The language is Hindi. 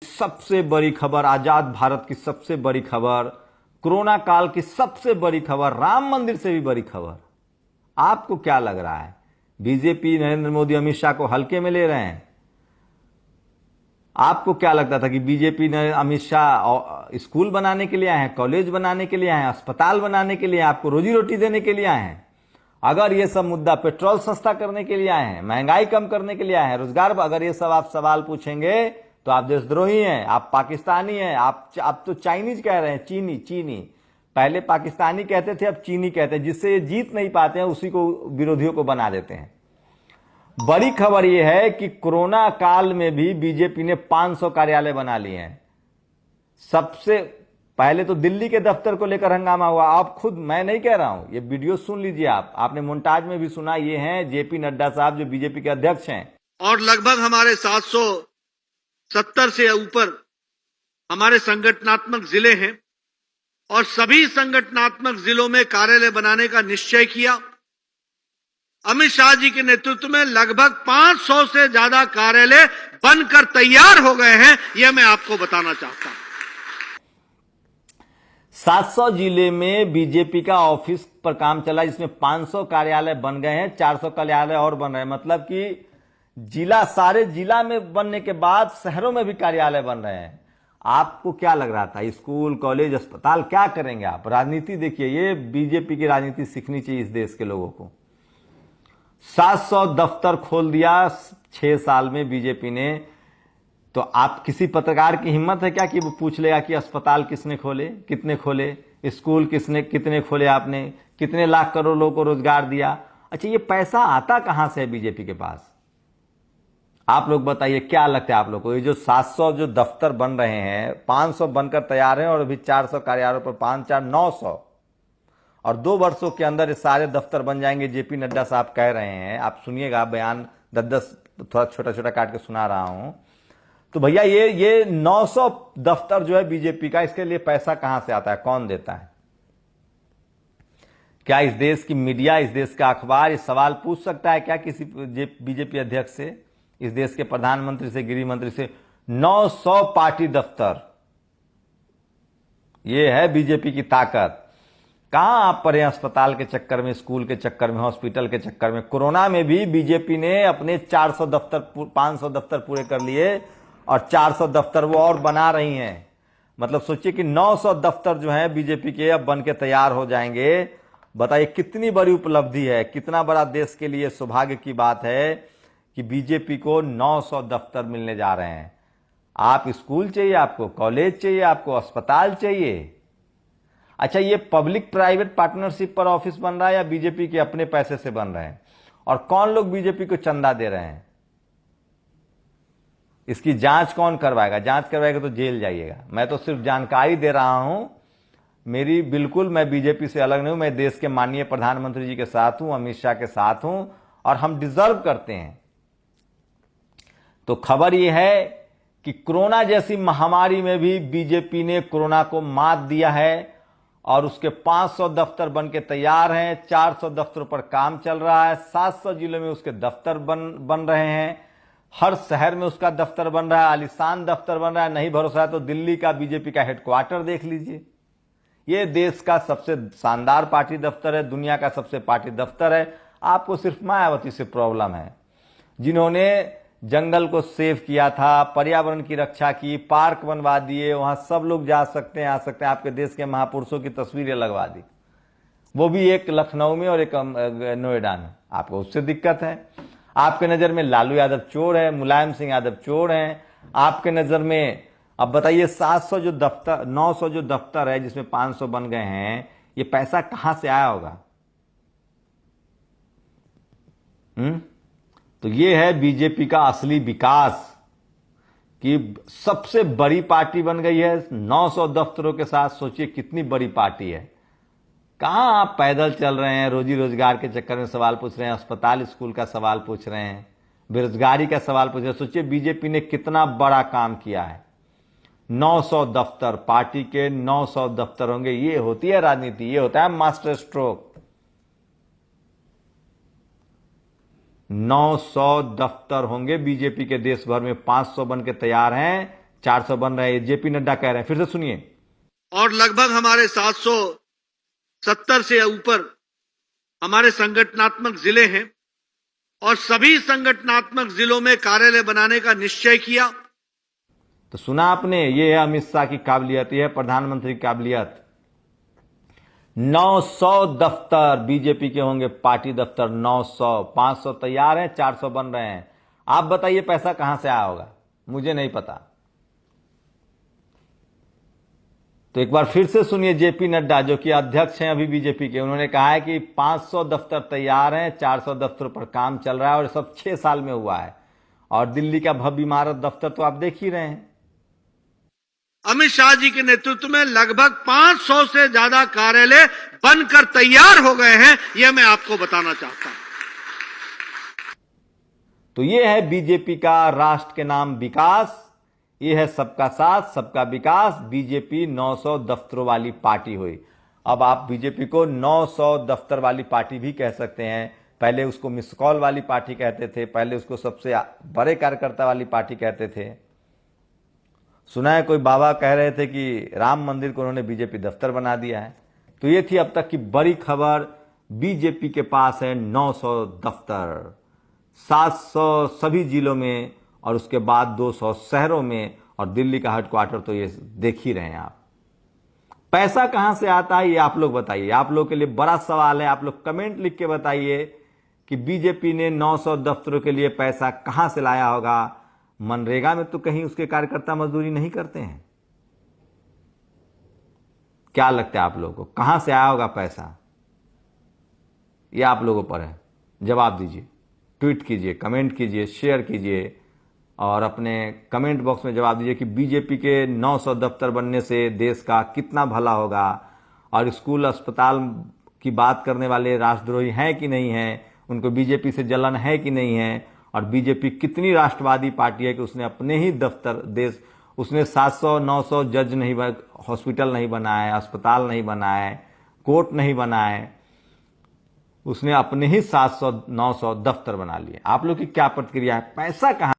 सबसे बड़ी खबर, आजाद भारत की सबसे बड़ी खबर, कोरोना काल की सबसे बड़ी खबर, राम मंदिर से भी बड़ी खबर। आपको क्या लग रहा है? बीजेपी नरेंद्र मोदी अमित शाह को हल्के में ले रहे हैं? आपको क्या लगता था कि बीजेपी ने अमित शाह स्कूल बनाने के लिए आए हैं, कॉलेज बनाने के लिए आए हैं, अस्पताल बनाने के लिए, आपको रोजी रोटी देने के लिए आए हैं? अगर ये सब मुद्दा पेट्रोल सस्ता करने के लिए आए हैं, महंगाई कम करने के लिए आए हैं, रोजगार, अगर ये सब आप सवाल पूछेंगे तो आप देशद्रोही हैं, आप पाकिस्तानी हैं, आप तो चाइनीज कह रहे हैं, चीनी। चीनी पहले पाकिस्तानी कहते थे, अब चीनी कहते हैं। जिससे ये जीत नहीं पाते हैं उसी को विरोधियों को बना देते हैं। बड़ी खबर यह है कि कोरोना काल में भी बीजेपी ने 500 कार्यालय बना लिए हैं। सबसे पहले तो दिल्ली के दफ्तर को लेकर हंगामा हुआ। आप खुद, मैं नहीं कह रहा हूं, ये वीडियो सुन लीजिए आपने मोन्टाज में भी सुना। ये हैं जेपी नड्डा साहब जो बीजेपी के अध्यक्ष हैं। और लगभग हमारे 770 से ऊपर हमारे संगठनात्मक जिले हैं और सभी संगठनात्मक जिलों में कार्यालय बनाने का निश्चय किया। अमित शाह जी के नेतृत्व में लगभग 500 से ज्यादा कार्यालय बनकर तैयार हो गए हैं, यह मैं आपको बताना चाहता हूं। 700 जिले में बीजेपी का ऑफिस पर काम चला, जिसमें 500 कार्यालय बन गए हैं, 400 कार्यालय और बन रहे हैं। मतलब कि सारे जिला में बनने के बाद शहरों में भी कार्यालय बन रहे हैं। आपको क्या लग रहा था? स्कूल, कॉलेज, अस्पताल क्या करेंगे आप? राजनीति देखिए, ये बीजेपी की राजनीति सीखनी चाहिए इस देश के लोगों को। 700 दफ्तर खोल दिया 6 साल में बीजेपी ने। तो आप, किसी पत्रकार की हिम्मत है क्या कि वो पूछ लेगा कि अस्पताल किसने खोले, कितने खोले, स्कूल कितने खोले, आपने कितने लाख करोड़ लोगों को रोजगार दिया? अच्छा, ये पैसा आता कहां से है बीजेपी के पास? आप लोग बताइए, क्या लगता है आप लोग को? ये जो 700 जो दफ्तर बन रहे हैं, 500 बनकर तैयार हैं और अभी 400 कार्यालयों पर 5 4 900, और 2 वर्षों के अंदर ये सारे दफ्तर बन जाएंगे। जेपी नड्डा साहब कह रहे हैं, आप सुनिएगा बयान, 10 थोड़ा छोटा छोटा काट के सुना रहा हूं। तो भैया ये 900 दफ्तर जो है बीजेपी का, इसके लिए पैसा कहां से आता है, कौन देता है? क्या इस देश की मीडिया, इस देश का अखबार ये सवाल पूछ सकता है क्या किसी बीजेपी अध्यक्ष से, इस देश के प्रधानमंत्री से, गृह मंत्री से? 900 पार्टी दफ्तर, ये है बीजेपी की ताकत। कहां आप पड़े अस्पताल के चक्कर में, स्कूल के चक्कर में, हॉस्पिटल के चक्कर में? कोरोना में भी बीजेपी ने अपने 400 दफ्तर, 500 दफ्तर पूरे कर लिए और 400 दफ्तर वो और बना रही हैं। मतलब सोचिए कि 900 दफ्तर जो हैं बीजेपी के अब बन के तैयार हो जाएंगे। बताइए कितनी बड़ी उपलब्धि है, कितना बड़ा देश के लिए सौभाग्य की बात है कि बीजेपी को 900 दफ्तर मिलने जा रहे हैं। आप स्कूल चाहिए, आपको कॉलेज चाहिए, आपको अस्पताल चाहिए? अच्छा, ये पब्लिक प्राइवेट पार्टनरशिप पर ऑफिस बन रहा है या बीजेपी के अपने पैसे से बन रहे हैं? और कौन लोग बीजेपी को चंदा दे रहे हैं? इसकी जांच कौन करवाएगा? जांच करवाएगा तो जेल जाइएगा। मैं तो सिर्फ जानकारी दे रहा हूं। मेरी बिल्कुल, मैं बीजेपी से अलग नहीं हूं। मैं देश के माननीय प्रधानमंत्री जी के साथ हूं, अमित शाह के साथ हूं, और हम डिजर्व करते हैं। तो खबर यह है कि कोरोना जैसी महामारी में भी बीजेपी ने कोरोना को मात दिया है और उसके 500 दफ्तर बन के तैयार हैं। 400 दफ्तरों पर काम चल रहा है। 700 जिलों में उसके दफ्तर बन रहे हैं। हर शहर में उसका दफ्तर बन रहा है, आलीशान दफ्तर बन रहा है। नहीं भरोसा है तो दिल्ली का बीजेपी का हेडक्वार्टर देख लीजिए। ये देश का सबसे शानदार पार्टी दफ्तर है, दुनिया का सबसे पार्टी दफ्तर है। आपको सिर्फ मायावती से प्रॉब्लम है, जिन्होंने जंगल को सेव किया था, पर्यावरण की रक्षा की, पार्क बनवा दिए, वहां सब लोग जा सकते हैं, आ सकते हैं। आपके देश के महापुरुषों की तस्वीरें लगवा दी, वो भी एक लखनऊ में और एक नोएडा में। आपको उससे दिक्कत है? आपके नजर में लालू यादव चोर है, मुलायम सिंह यादव चोर हैं। आपके नजर में, अब बताइए, 700 जो दफ्तर, 900 जो दफ्तर है जिसमें 500 बन गए हैं, ये पैसा कहां से आया होगा? तो ये है बीजेपी का असली विकास कि सबसे बड़ी पार्टी बन गई है 900 दफ्तरों के साथ। सोचिए कितनी बड़ी पार्टी है। कहां आप पैदल चल रहे हैं, रोजी रोजगार के चक्कर में सवाल पूछ रहे हैं, अस्पताल स्कूल का सवाल पूछ रहे हैं, बेरोजगारी का सवाल पूछ रहे हैं। सोचिए बीजेपी ने कितना बड़ा काम किया है। 900 दफ्तर, पार्टी के 900 दफ्तर होंगे। ये होती है राजनीति, ये होता है मास्टर स्ट्रोक। 900 दफ्तर होंगे बीजेपी के देश भर में, 500 बन के तैयार हैं, 400 बन रहे हैं, जेपी नड्डा कह रहे हैं। फिर से सुनिए। और लगभग हमारे 770 से ऊपर हमारे संगठनात्मक जिले हैं और सभी संगठनात्मक जिलों में कार्यालय बनाने का निश्चय किया। तो सुना आपने, ये है अमित शाह की काबिलियत, ये है प्रधानमंत्री की काबिलियत। 900 दफ्तर बीजेपी के होंगे, पार्टी दफ्तर 900, 500 तैयार हैं, 400 बन रहे हैं। आप बताइए पैसा कहां से आया होगा, मुझे नहीं पता। तो एक बार फिर से सुनिए जेपी नड्डा, जो कि अध्यक्ष हैं अभी बीजेपी के, उन्होंने कहा है कि 500 दफ्तर तैयार हैं, 400 दफ्तरों पर काम चल रहा है और सब 6 साल में हुआ है। और दिल्ली का भव्य इमारत दफ्तर तो आप देख ही रहे हैं। अमित शाह जी के नेतृत्व में लगभग 500 से ज्यादा कार्यालय बनकर तैयार हो गए हैं, यह मैं आपको बताना चाहता हूं। तो यह है बीजेपी का राष्ट्र के नाम विकास, यह है सबका साथ सबका विकास। बीजेपी 900 दफ्तरों वाली पार्टी हुई। अब आप बीजेपी को 900 दफ्तर वाली पार्टी भी कह सकते हैं। पहले उसको मिस कॉल वाली पार्टी कहते थे, पहले उसको सबसे बड़े कार्यकर्ता वाली पार्टी कहते थे। सुना है कोई बाबा कह रहे थे कि राम मंदिर को उन्होंने बीजेपी दफ्तर बना दिया है। तो ये थी अब तक की बड़ी खबर। बीजेपी के पास है 900 दफ्तर, 700 सभी जिलों में और उसके बाद 200 शहरों में, और दिल्ली का हेडक्वार्टर तो ये देख ही रहे हैं आप। पैसा कहां से आता है ये आप लोग बताइए। आप लोग के लिए बड़ा सवाल है, आप लोग कमेंट लिख के बताइए कि बीजेपी ने 900 दफ्तरों के लिए पैसा कहां से लाया होगा। मनरेगा में तो कहीं उसके कार्यकर्ता मजदूरी नहीं करते हैं। क्या लगता है आप लोगों को, कहां से आया होगा पैसा? यह आप लोगों पर है, जवाब दीजिए। ट्वीट कीजिए, कमेंट कीजिए, शेयर कीजिए और अपने कमेंट बॉक्स में जवाब दीजिए कि बीजेपी के 900 दफ्तर बनने से देश का कितना भला होगा। और स्कूल अस्पताल की बात करने वाले राष्ट्रद्रोही हैं कि नहीं हैं, उनको बीजेपी से जलन है कि नहीं है, और बीजेपी कितनी राष्ट्रवादी पार्टी है कि उसने अपने ही दफ्तर उसने 700-900 जज नहीं, हॉस्पिटल नहीं बनाए, अस्पताल नहीं बनाए, कोर्ट नहीं बनाए, उसने अपने ही 700-900 दफ्तर बना लिए। आप लोग की क्या प्रतिक्रिया है? पैसा कहां